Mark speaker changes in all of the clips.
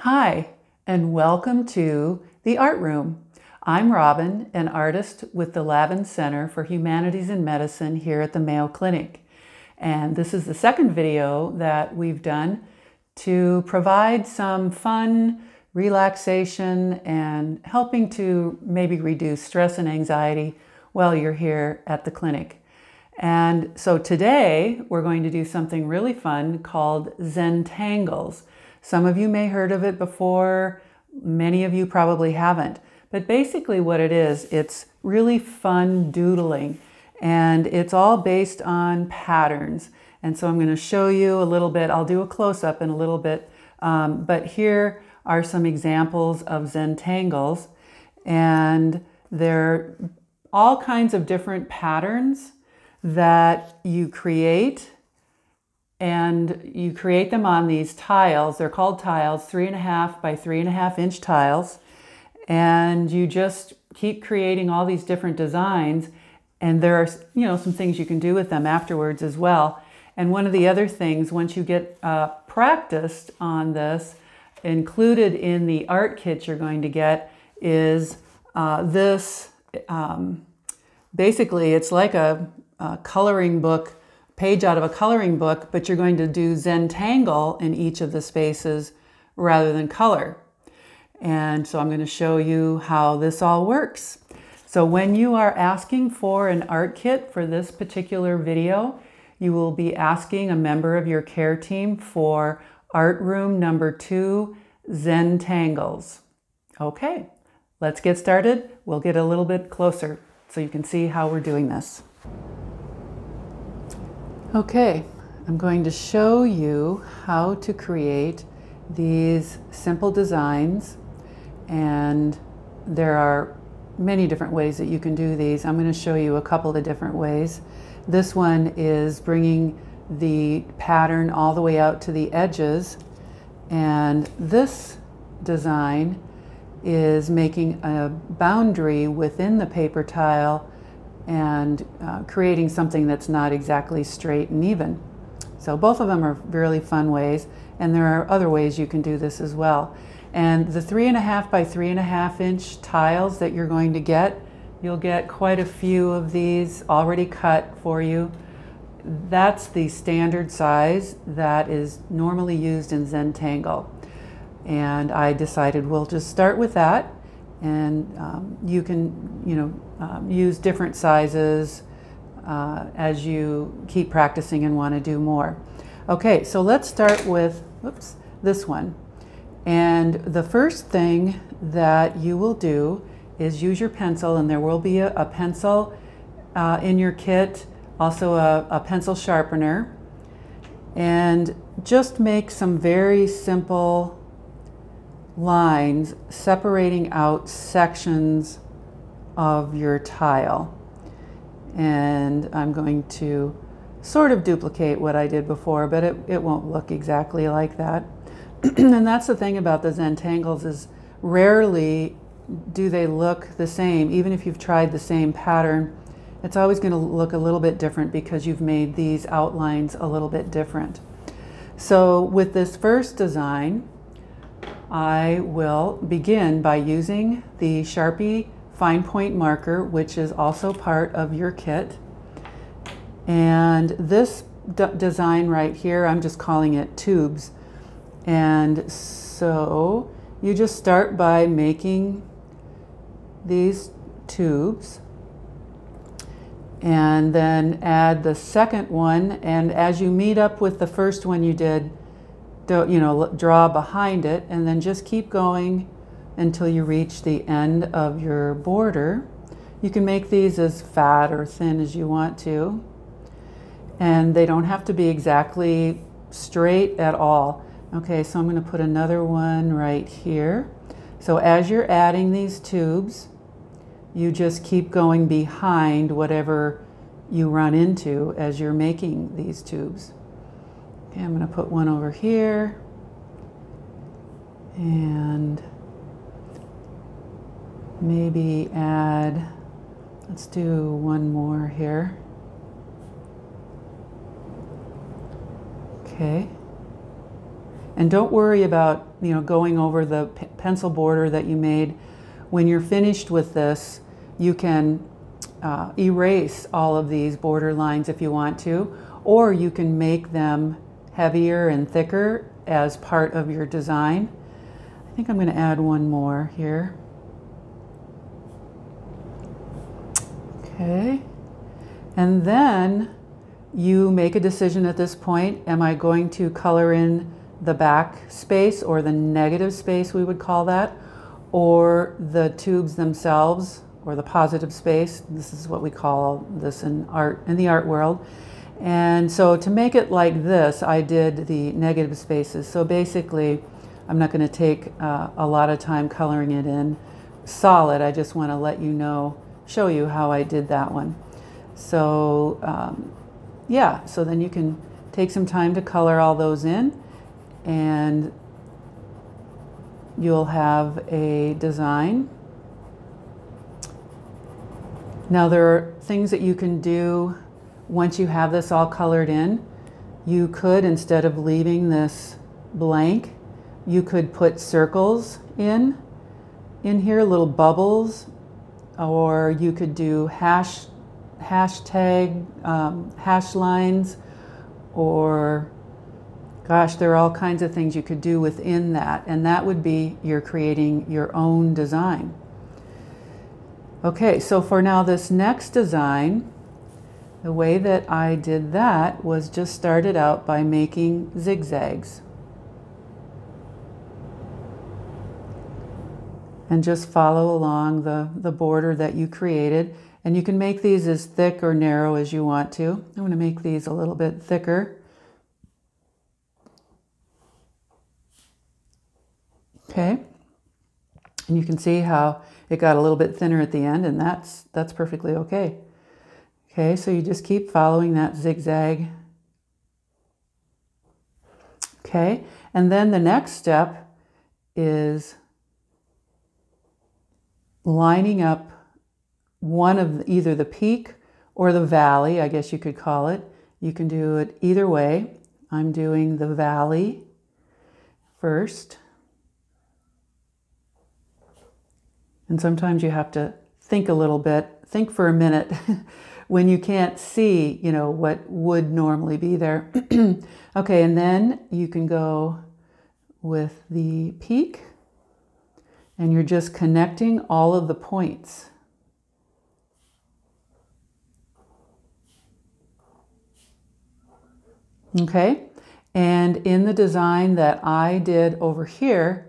Speaker 1: Hi, and welcome to the Art Room. I'm Robin, an artist with the Lavin Center for Humanities and Medicine here at the Mayo Clinic. And this is the second video that we've done to provide some fun, relaxation, and helping to maybe reduce stress and anxiety while you're here at the clinic. And so today we're going to do something really fun called Zentangles. Some of you may have heard of it before, many of you probably haven't. But basically what it is, it's really fun doodling, and it's all based on patterns. And so I'm going to show you a little bit, I'll do a close-up in a little bit, but here are some examples of Zentangles, and they're all kinds of different patterns that you create. And you create them on these tiles. They're called tiles, 3.5 by 3.5 inch tiles. And you just keep creating all these different designs. And there are, some things you can do with them afterwards as well. And one of the other things, once you get practiced on this, included in the art kit you're going to get is this. Basically, it's like a coloring book, page out of a coloring book, but you're going to do Zentangle in each of the spaces rather than color. And so I'm going to show you how this all works. So when you are asking for an art kit for this particular video, you will be asking a member of your care team for art room number 2, Zentangles. Okay, let's get started. We'll get a little bit closer so you can see how we're doing this. Okay, I'm going to show you how to create these simple designs, and there are many different ways that you can do these. I'm going to show you a couple of different ways. This one is bringing the pattern all the way out to the edges, and this design is making a boundary within the paper tile and creating something that's not exactly straight and even. So both of them are really fun ways, and there are other ways you can do this as well. And the 3.5 by 3.5 inch tiles that you're going to get, you'll get quite a few of these already cut for you. That's the standard size that is normally used in Zentangle. And I decided we'll just start with that. And you can, use different sizes as you keep practicing and want to do more. Okay, so let's start with, this one. And the first thing that you will do is use your pencil, and there will be a pencil in your kit, also a pencil sharpener, and just make some very simple lines separating out sections of your tile. And I'm going to sort of duplicate what I did before, but it won't look exactly like that. And that's the thing about the Zentangles, is rarely do they look the same. Even if you've tried the same pattern, it's always going to look a little bit different because you've made these outlines a little bit different. So with this first design, I will begin by using the Sharpie fine point marker, which is also part of your kit. And this design right here, I'm just calling it tubes. And so you just start by making these tubes, and then add the second one. And as you meet up with the first one you did, draw behind it, and then just keep going until you reach the end of your border. You can make these as fat or thin as you want to, and they don't have to be exactly straight at all. Okay, so I'm going to put another one right here. So as you're adding these tubes, you just keep going behind whatever you run into as you're making these tubes. Okay, I'm going to put one over here, and maybe add, let's do one more here. Okay, And don't worry about, you know, going over the pencil border that you made. When you're finished with this, you can erase all of these border lines if you want to, or you can make them heavier and thicker as part of your design. I think I'm going to add one more here. Okay, and then you make a decision at this point. Am I going to color in the back space, or the negative space we would call that, or the tubes themselves, or the positive space? This is what we call this in art, in the art world. And so to make it like this, I did the negative spaces. So basically, I'm not going to take a lot of time coloring it in solid. I just want to let you know, show you how I did that one. So yeah, so then you can take some time to color all those in, and you'll have a design. Now there are things that you can do once you have this all colored in. You could, instead of leaving this blank, you could put circles in here, little bubbles, or you could do hashtag, hash lines, or gosh, there are all kinds of things you could do within that, and that would be you're creating your own design. Okay, so for now, this next design, the way that I did that was just started out by making zigzags. And just follow along the border that you created. And you can make these as thick or narrow as you want to. I'm going to make these a little bit thicker. Okay. And you can see how it got a little bit thinner at the end, and that's perfectly okay. Okay, so you just keep following that zigzag. Okay, and then the next step is lining up one of either the peak or the valley, I guess you could call it. You can do it either way. I'm doing the valley first. And sometimes you have to think a little bit, think for a minute when you can't see, you know, what would normally be there. Okay, and then you can go with the peak, and you're just connecting all of the points. Okay, and in the design that I did over here,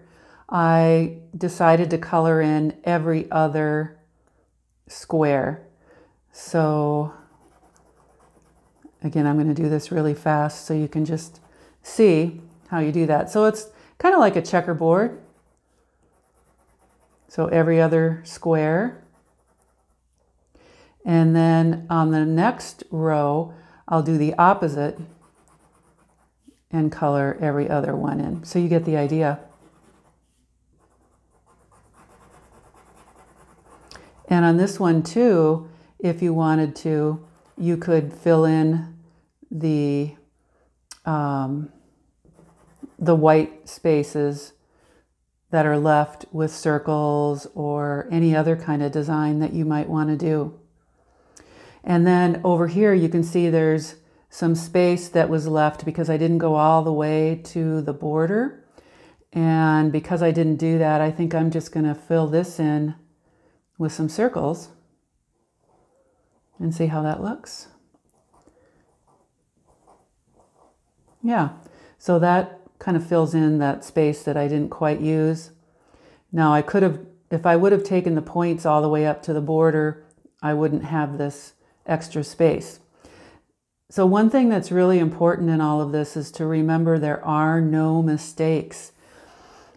Speaker 1: I decided to color in every other square. So again, I'm going to do this really fast so you can just see how you do that. So it's kind of like a checkerboard. So every other square. And then on the next row, I'll do the opposite and color every other one in. So you get the idea. And on this one too, if you wanted to, you could fill in the white spaces that are left with circles or any other kind of design that you might want to do. And then over here, you can see there's some space that was left because I didn't go all the way to the border. And because I didn't do that, I think I'm just going to fill this in with some circles and see how that looks. Yeah, so that kind of fills in that space that I didn't quite use. Now I could have, if I would have taken the points all the way up to the border, I wouldn't have this extra space. So one thing that's really important in all of this is to remember there are no mistakes.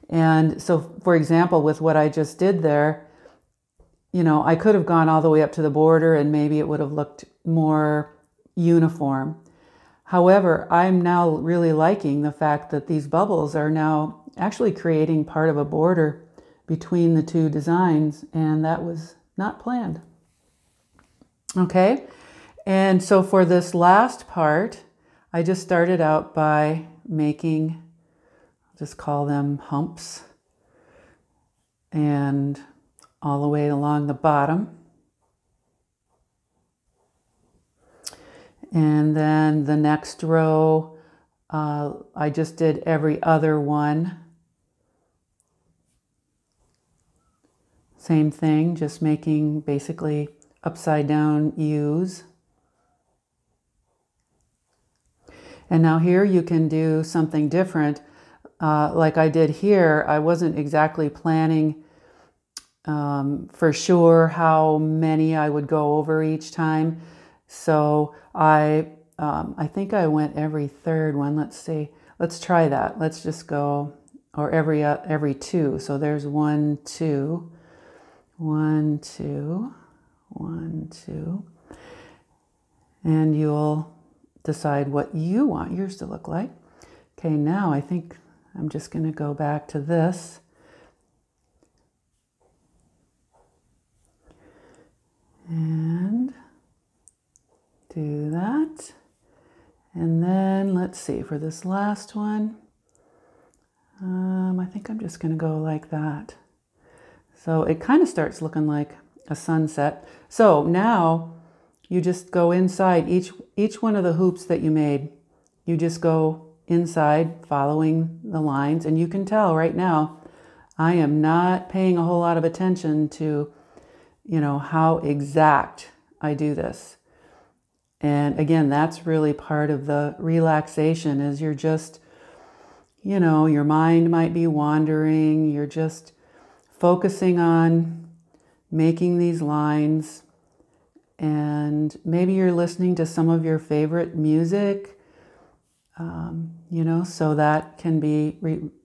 Speaker 1: And so, for example, with what I just did there, you know, I could have gone all the way up to the border and maybe it would have looked more uniform. However, I'm now really liking the fact that these bubbles are now actually creating part of a border between the two designs, and that was not planned. Okay, and so for this last part, I just started out by making just call them humps, and all the way along the bottom. And then the next row, I just did every other one. Same thing, just making basically upside down U's. And now here you can do something different. Like I did here, I wasn't exactly planning for sure how many I would go over each time. So I think I went every third one. Let's see. Let's try that. Let's just go, or every two. So there's 1, 2, 1, 2, 1, 2. And you'll decide what you want yours to look like. Okay, now I think I'm just going to go back to this. And do that. And then let's see, for this last one, I think I'm just going to go like that. So it kind of starts looking like a sunset. So now you just go inside each one of the hoops that you made. You just go inside following the lines, and you can tell right now I am not paying a whole lot of attention to, you know, how exact I do this. And again, that's really part of the relaxation, is you're just, you know, your mind might be wandering. You're just focusing on making these lines, and maybe you're listening to some of your favorite music, you know, so that can be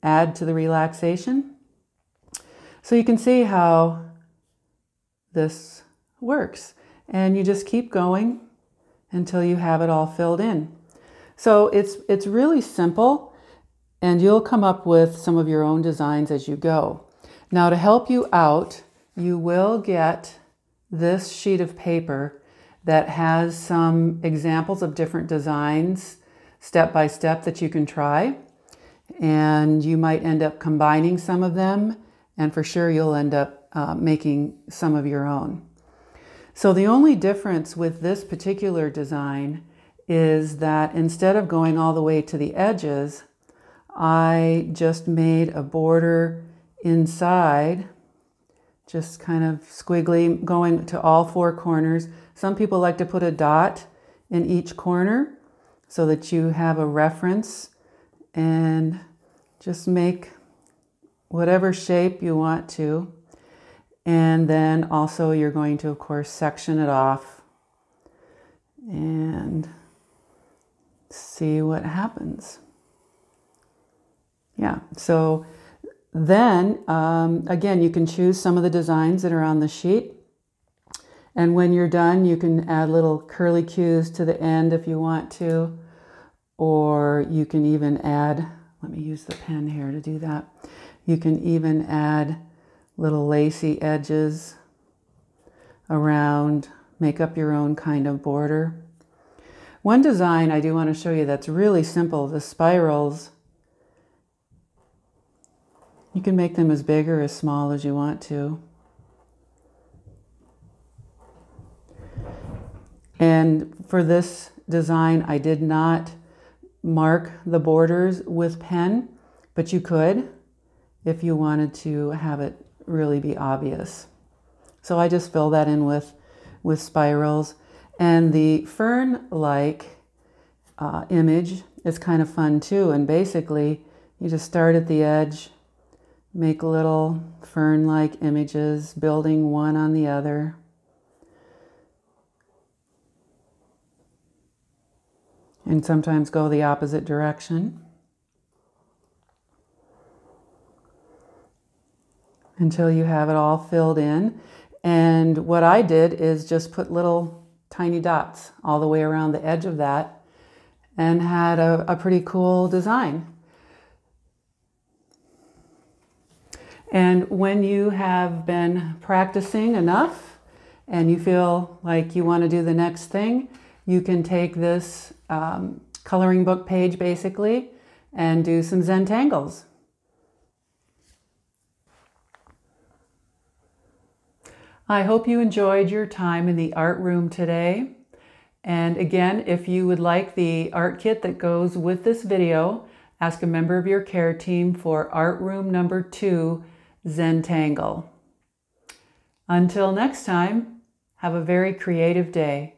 Speaker 1: add to the relaxation. So you can see how this works, and you just keep going until you have it all filled in. So it's really simple, and you'll come up with some of your own designs as you go. Now, to help you out, you will get this sheet of paper that has some examples of different designs step by step that you can try, and you might end up combining some of them, and for sure you'll end up making some of your own. So the only difference with this particular design is that instead of going all the way to the edges, I just made a border inside, just kind of squiggly, going to all 4 corners. Some people like to put a dot in each corner so that you have a reference, and just make whatever shape you want to. And then also you're going to, of course, section it off and see what happens. Yeah, so then again, you can choose some of the designs that are on the sheet. And when you're done, you can add little curly cues to the end if you want to, or you can even add, let me use the pen here to do that. You can even add little lacy edges around, make up your own kind of border. One design I do want to show you that's really simple, the spirals. You can make them as big or as small as you want to. And for this design, I did not mark the borders with pen, but you could if you wanted to have it really be obvious. So I just fill that in with spirals. And the fern-like image is kind of fun too. And basically, you just start at the edge, make little fern-like images, building one on the other. And sometimes go the opposite direction until you have it all filled in. And what I did is just put little tiny dots all the way around the edge of that, and had a pretty cool design. And when you have been practicing enough and you feel like you want to do the next thing, you can take this coloring book page basically and do some Zentangles. I hope you enjoyed your time in the art room today. And again, if you would like the art kit that goes with this video, ask a member of your care team for art room number 2, Zentangle. Until next time, have a very creative day.